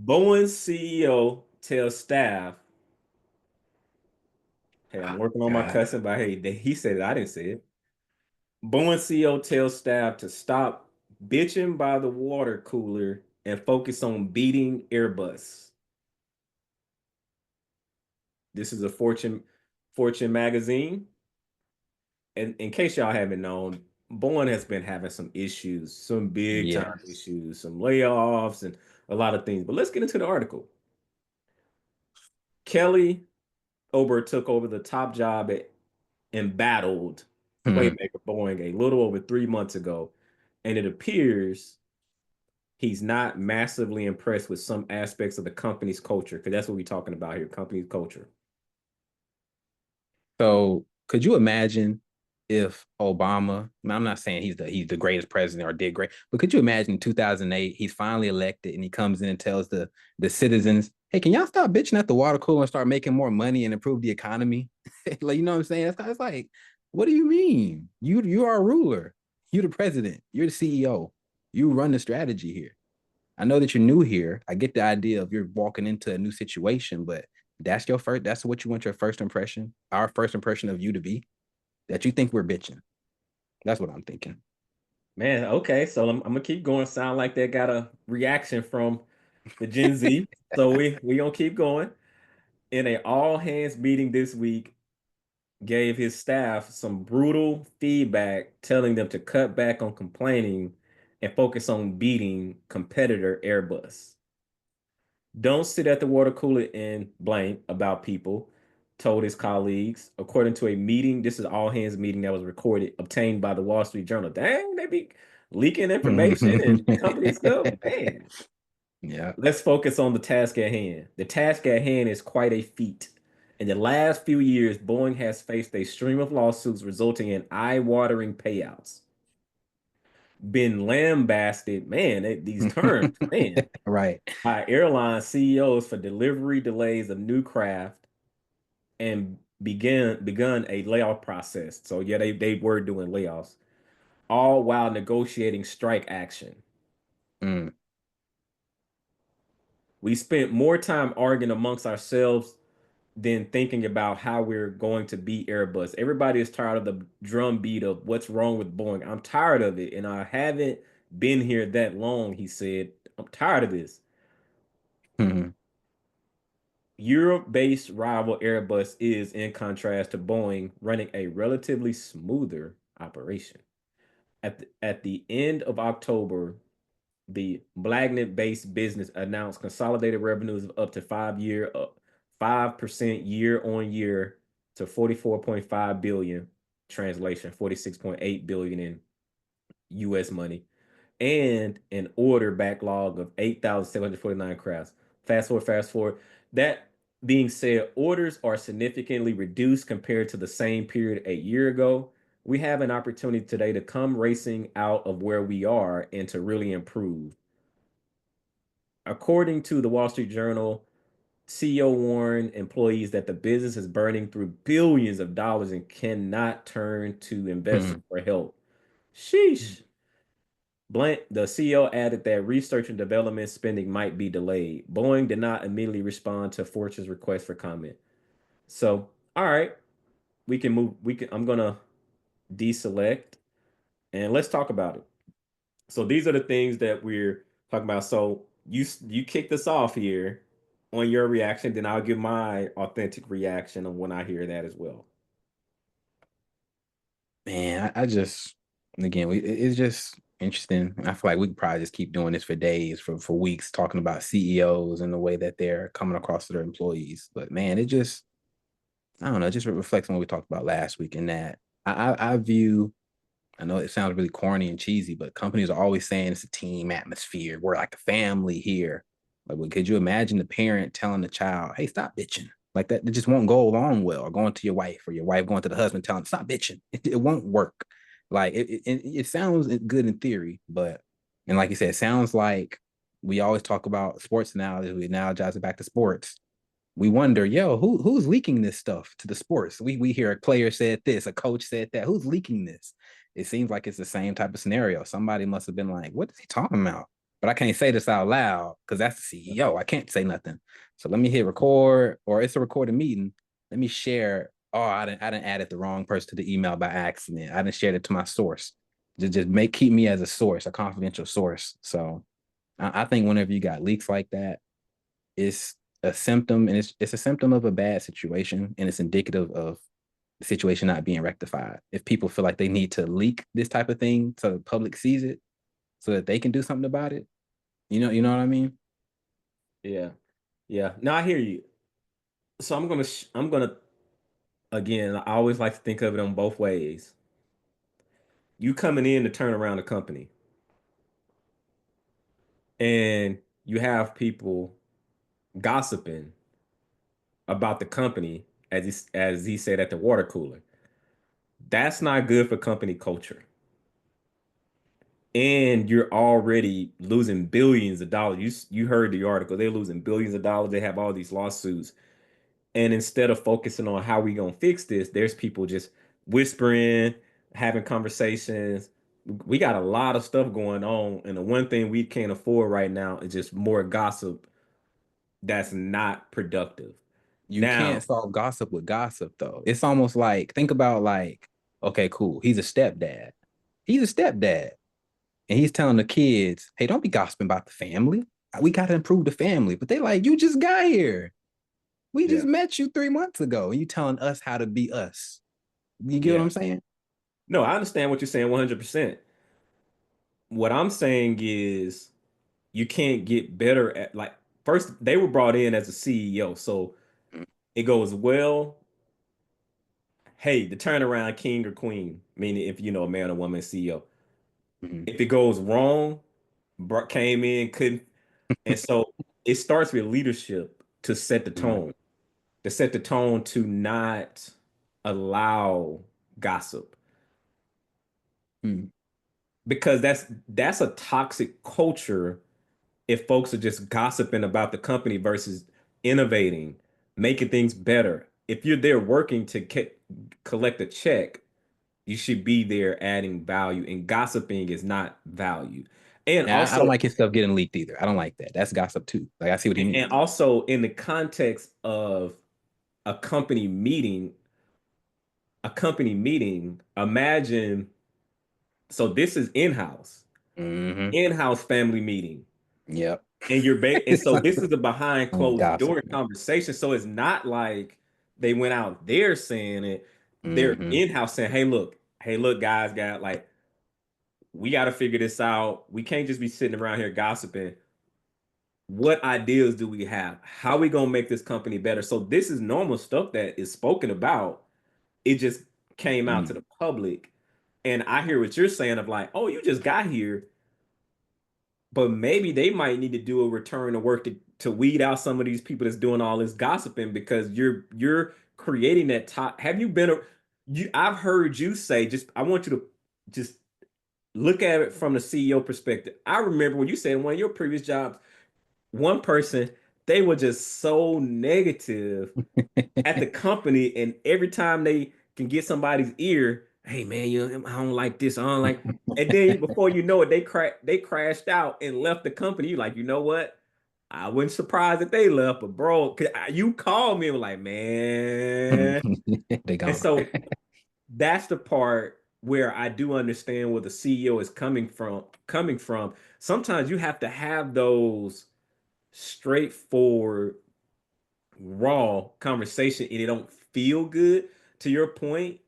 Boeing CEO tells staff, "Hey, I'm working on my God. cussing, but hey, he said it. I didn't say it." Boeing CEO tells staff to stop bitching by the water cooler and focus on beating Airbus. This is a Fortune magazine. And in case y'all haven't known, Boeing has been having some issues, some big time Yes. issues, some layoffs, and a lot of things. But let's get into the article. Kelly Ober took over the top job at embattled Mhm. playmaker Boeing a little over 3 months ago, and it appears he's not massively impressed with some aspects of the company's culture, because that's what we're talking about here, company's culture. So could you imagine if Obama, I'm not saying he's the greatest president or did great, but could you imagine in 2008, he's finally elected and he comes in and tells the citizens, hey, can y'all stop bitching at the water cooler and start making more money and improve the economy? Like, you know what I'm saying? It's like, what do you mean? You are a ruler. You're the president. You're the CEO. You run the strategy here. I know that you're new here. I get the idea of you're walking into a new situation, but that's what you want your first impression, our first impression of you to be, that you think we're bitching. That's what I'm thinking. Man, okay, so I'm gonna keep going. Sound like they got a reaction from the Gen Z. So we gonna keep going. In a all hands meeting this week, gave his staff some brutal feedback, telling them to cut back on complaining and focus on beating competitor Airbus. Don't sit at the water cooler and blank about people, told his colleagues. According to a meeting, this is all hands meeting that was recorded, obtained by the Wall Street Journal. Dang, they be leaking information and company stuff. Man, Yeah. let's focus on the task at hand. The task at hand is quite a feat. In the last few years, Boeing has faced a stream of lawsuits resulting in eye-watering payouts. Been lambasted, man, these terms, man, Right. by airline CEOs for delivery delays of new craft and begun a layoff process. So yeah, they were doing layoffs, all while negotiating strike action. Mm. We spent more time arguing amongst ourselves than thinking about how we're going to beat Airbus. Everybody is tired of the drumbeat of what's wrong with Boeing. I'm tired of it, and I haven't been here that long, he said. I'm tired of this. Mhm. Europe-based rival Airbus is, in contrast to Boeing, running a relatively smoother operation. At the end of October, the Blagnet-based business announced consolidated revenues of up to 5% year on year to 44.5 billion, translation 46.8 billion in US money, and an order backlog of 8,749 crafts. Fast forward. That being said, orders are significantly reduced compared to the same period a year ago. We have an opportunity today to come racing out of where we are and to really improve. According to the Wall Street Journal, CEO warned employees that the business is burning through billions of dollars and cannot turn to investors Mhm. for help. Sheesh. Blank, the CEO added that research and development spending might be delayed. Boeing did not immediately respond to Fortune's request for comment. So, all right, we can move. I'm gonna deselect and let's talk about it. So these are the things that we're talking about. So you kicked us off here on your reaction, then I'll give my authentic reaction on when I hear that as well. Man, I just again, it's just interesting. I feel like we could probably just keep doing this for days, for weeks, talking about CEOs and the way that they're coming across to their employees. But man, it just I don't know, it just reflects on what we talked about last week. In that I view, I know it sounds really corny and cheesy, but companies are always saying it's a team atmosphere. We're like a family here. Like, well, could you imagine the parent telling the child, "Hey, stop bitching"? Like that, it just won't go along well. Or going to your wife, or your wife going to the husband, telling, "Stop bitching." It won't work. Like it sounds good in theory, but and like you said, it sounds like we always talk about sports analogies. We analogize it back to sports. We wonder, yo, who's leaking this stuff to the sports? We hear a player said this, a coach said that. Who's leaking this? It seems like it's the same type of scenario. Somebody must have been like, what is he talking about? but I can't say this out loud because that's the CEO. I can't say nothing. So let me hit record, or it's a recorded meeting. Let me share. Oh, I didn't added the wrong person to the email by accident. I didn't share it to my source. Just make keep me as a source, a confidential source. So I think whenever you got leaks like that, it's a symptom, and it's a symptom of a bad situation, and it's indicative of the situation not being rectified. If people feel like they need to leak this type of thing so the public sees it, so that they can do something about it, you know what I mean? Yeah. Yeah. No, I hear you. So I'm gonna again, I always like to think of it on both ways. You coming in to turn around the company, and you have people gossiping about the company, as he said at the water cooler. That's not good for company culture. And you're already losing billions of dollars. You heard the article. They're losing billions of dollars. They have all these lawsuits. And instead of focusing on how we gonna fix this, there's people just whispering, having conversations. We got a lot of stuff going on, and the one thing we can't afford right now is just more gossip that's not productive. You Now, can't solve gossip with gossip though. It's almost like, think about like, okay, cool. He's a stepdad. He's a stepdad. And he's telling the kids, hey, don't be gossiping about the family. We gotta improve the family. But they like, you just got here. We just yeah, met you 3 months ago. And you telling us how to be us. You get what yeah. I'm saying? No, I understand what you're saying 100%. What I'm saying is you can't get better at like first they were brought in as a CEO. So it goes well, hey, the turnaround king or queen, meaning if you know a man or woman CEO. Mm-hmm. If it goes wrong, came in, couldn't. And so it starts with leadership to set the Mm-hmm. tone, to set the tone to not allow gossip Mm-hmm. because that's a toxic culture if folks are just gossiping about the company versus innovating, making things better. If you're there working to collect a check, you should be there adding value, and gossiping is not value. And Yeah, I don't also, like his stuff getting leaked either. I don't like that. That's gossip too. Like I see what he and means. also in the context of a company meeting, imagine, so this is Mm-hmm. in-house family meeting. Yep. And and so this is a behind closed Gossip. door conversation. So it's not like they went out there saying it. They're Mm-hmm. in-house saying, hey, look, guys, got like we got to figure this out. We can't just be sitting around here gossiping. What ideas do we have? How we gonna make this company better? So this is normal stuff that is spoken about. It just came out to Mm-hmm. the public. And I hear what you're saying of like, oh, you just got here, but maybe they might need to do a return to work to weed out some of these people that's doing all this gossiping because you're creating that top. Have you been a you I've heard you say just I want you to just look at it from the CEO perspective. I remember when you said in one of your previous jobs, one person, they were just so negative at the company, and every time they can get somebody's ear, hey man, I don't like this, I don't like. And then before you know it, they crashed out and left the company. You like, you know what? I wasn't surprised that they left, but bro, 'cause you called me and were like, man. They And gone. so that's the part where I do understand where the CEO is coming from. Sometimes you have to have those straightforward raw conversation and it don't feel good. To your point,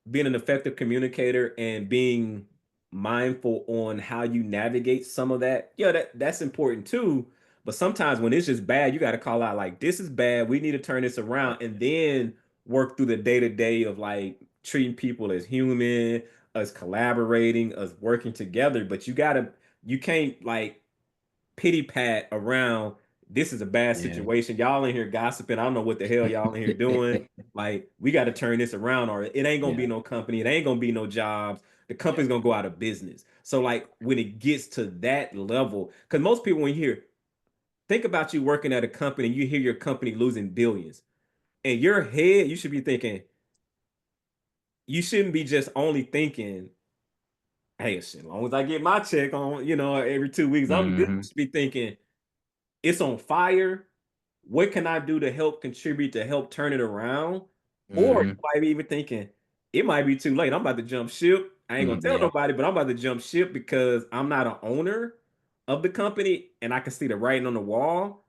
being an effective communicator and being mindful on how you navigate some of that, yeah, that's important too. But sometimes when it's just bad, you got to call out like this is bad, we need to turn this around, and then work through the day-to-day of like treating people as human, us collaborating, us working together. But you can't like pity pat around. This is a bad Yeah. situation. Y'all in here gossiping. I don't know what the hell y'all in here doing. Like, we got to turn this around, or it ain't gonna be Yeah. no company. It ain't gonna be no jobs. The Yeah. company's gonna go out of business. So, like, when it gets to that level, because most people, when you hear, think about you working at a company, and you hear your company losing billions. In your head, you should be thinking, you shouldn't be just only thinking hey, shit, as long as I get my check on, every 2 weeks, I'm good. Hmm. To be thinking it's on fire. What can I do to help contribute to help turn it around? Or you Hmm. might be even thinking it might be too late. I'm about to jump ship. I ain't gonna tell Yeah. nobody, but I'm about to jump ship because I'm not an owner of the company and I can see the writing on the wall.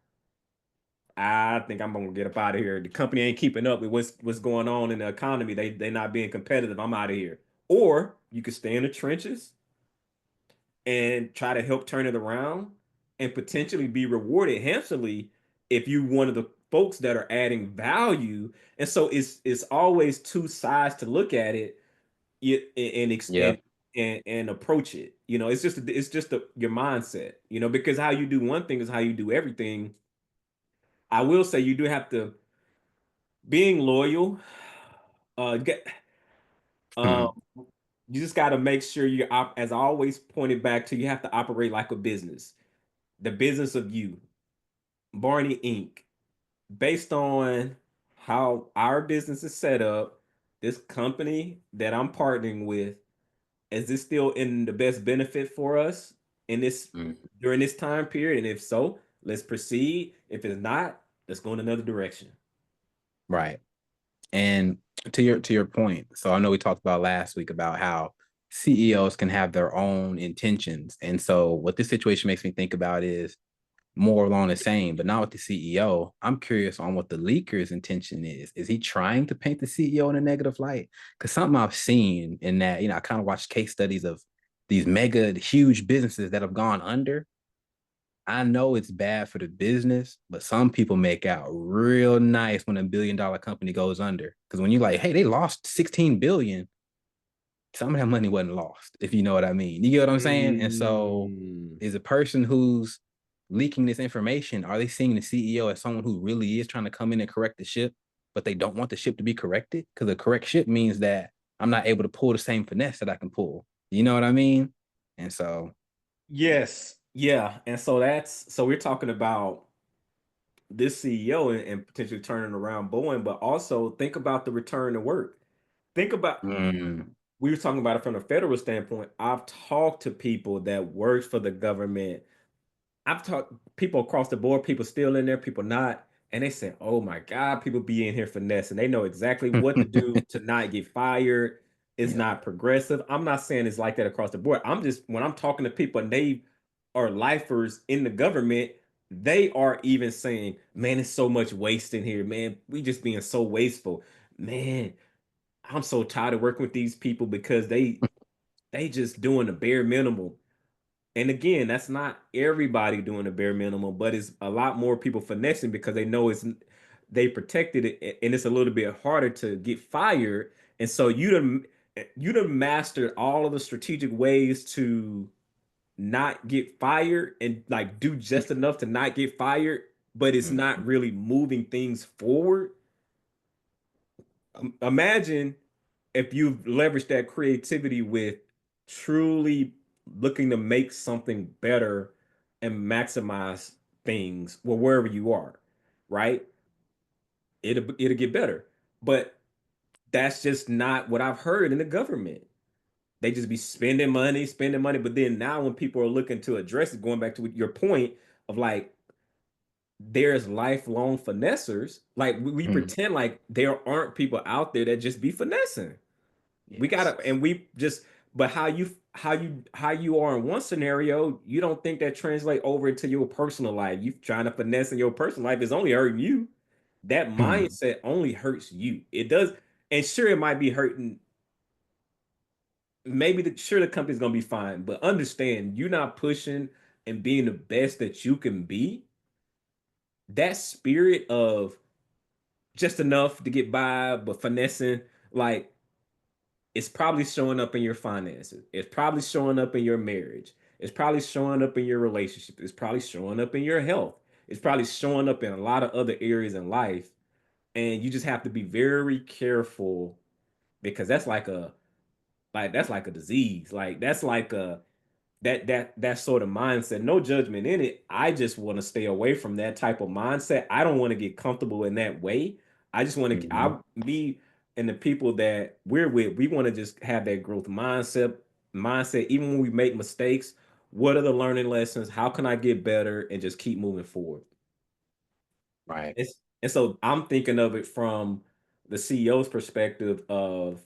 I think I'm gonna get up out of here. The company ain't keeping up with what's going on in the economy. They not being competitive. I'm out of here. Or you could stay in the trenches and try to help turn it around and potentially be rewarded handsomely if you one of the folks that are adding value. And so it's always two sides to look at it and Yeah. and approach it. Your mindset. Because how you do one thing is how you do everything. I will say you do have to being loyal. Get um, Hmm. you just got to make sure as I always pointed back to, you have to operate like a business, the business of you, Barney Inc. Based on how our business is set up, this company that I'm partnering with, is this still in the best benefit for us in this Hmm. during this time period? And if so, let's proceed. If it's not, let's go in another direction. Right. And to your point, so I know we talked about last week about how CEOs can have their own intentions. And so what this situation makes me think about is more along the same, but not with the CEO. I'm curious on what the leaker's intention is. Is he trying to paint the CEO in a negative light? Because something I've seen in that, I kind of watched case studies of these mega huge businesses that have gone under. I know it's bad for the business, but some people make out real nice when a $1 billion company goes under. Because when you're like, hey, they lost 16 billion, some of that money wasn't lost, if you know what I mean. You get what I'm saying? And so Mm. is a person who's leaking this information, are they seeing the CEO as someone who really is trying to come in and correct the ship, but they don't want the ship to be corrected? Because a correct ship means that I'm not able to pull the same finesse that I can pull. You know what I mean? And so, Yes. Yeah. And so we're talking about this CEO and potentially turning around Boeing, but also think about the return to work. Think about mm, we were talking about it from a federal standpoint. I've talked to people that work for the government. I've talked people across the board, people still in there, people not, and they say, "Oh my God, people be in here finessing. They know exactly what to do to not get fired. It's yeah. not progressive." I'm not saying it's like that across the board. I'm just when I'm talking to people and they are lifers in the government, they are even saying, "Man, it's so much waste in here, man. We just being so wasteful, man. I'm so tired of working with these people because they just doing the bare minimum." And again, that's not everybody doing the bare minimum, but it's a lot more people finessing because they know they protected it and it's a little bit harder to get fired. And so you done mastered all of the strategic ways to not get fired and like do just enough to not get fired, but it's not Mhm. really moving things forward. Imagine if you've leveraged that creativity with truly looking to make something better and maximize things well wherever you are, right? It'll get better. But that's just not what I've heard in the government. They just be spending money. But then now when people are looking to address it, going back to your point of like there's lifelong finessers, like we Mhm. pretend like there aren't people out there that just be finessing. We Yes. gotta, and we just, but how you are in one scenario, you don't think that translate over into your personal life. You trying to finesse in your personal life is only hurting you. That Mhm. mindset only hurts you. It does, and sure, it might be hurting. Maybe sure the company's gonna be fine, but understand you're not pushing and being the best that you can be. That spirit of just enough to get by, but finessing, like it's probably showing up in your finances. It's probably showing up in your marriage. It's probably showing up in your relationship. It's probably showing up in your health. It's probably showing up in a lot of other areas in life. And you just have to be very careful because that's like a disease. Like that's like a that sort of mindset. No judgment in it. I just want to stay away from that type of mindset. I don't want to get comfortable in that way. I just want to Mhm. me and the people that we're with, we want to just have that growth mindset. mindset, even when we make mistakes, what are the learning lessons? How can I get better and just keep moving forward? Right. It's, and so I'm thinking of it from the CEO's perspective of,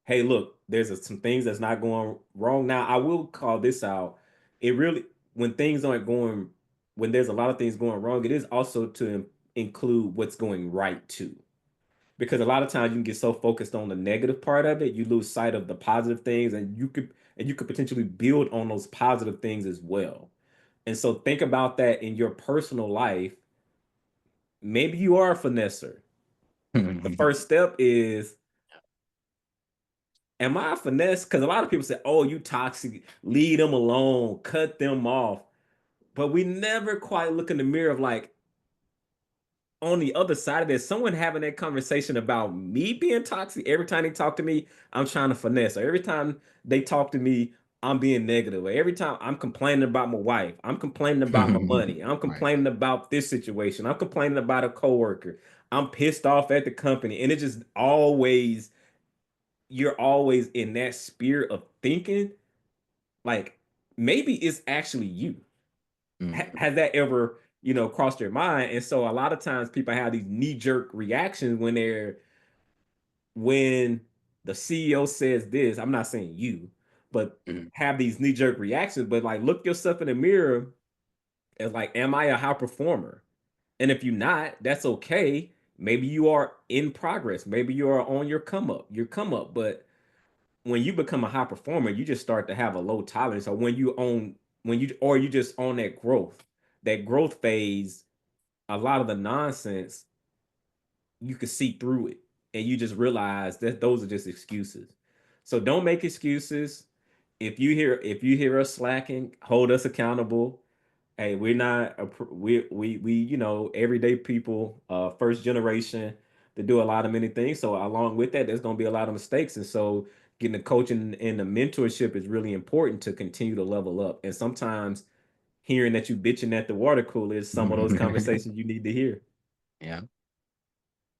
hey, look, there's some things that's not going wrong. Now, I will call this out. It really, when things aren't going, when there's a lot of things going wrong, it is also to include what's going right too. Because a lot of times you can get so focused on the negative part of it, you lose sight of the positive things, and you could potentially build on those positive things as well. And so think about that in your personal life. Maybe you are a finesser. The first step is, am I a finesse? Because a lot of people say, oh, you toxic, leave them alone, cut them off. But we never quite look in the mirror of like, on the other side of this, someone having that conversation about me being toxic. Every time they talk to me, I'm trying to finesse. Or every time they talk to me, I'm being negative. Or every time I'm complaining about my wife, I'm complaining about my money, I'm Right. complaining about this situation, I'm complaining about a coworker, I'm pissed off at the company. And it just always, you're always in that spirit of thinking like maybe it's actually you. Mhm. Has that ever, crossed your mind? And so a lot of times people have these knee-jerk reactions when the CEO says this. I'm not saying you, but Mhm. have these knee-jerk reactions. But like look yourself in the mirror as like, am I a high performer? And if you're not, that's okay. Maybe you are in progress. Maybe you are on your come up. But when you become a high performer, you just start to have a low tolerance. Or when you just on that growth phase, a lot of the nonsense you can see through it, and you just realize that those are just excuses. So don't make excuses. If you hear us slacking, hold us accountable. Hey, we're not we everyday people, first generation to do a lot of many things. So along with that, there's going to be a lot of mistakes, and so getting the coaching and the mentorship is really important to continue to level up. And sometimes hearing that you bitching at the water cooler is some of those conversations you need to hear. Yeah.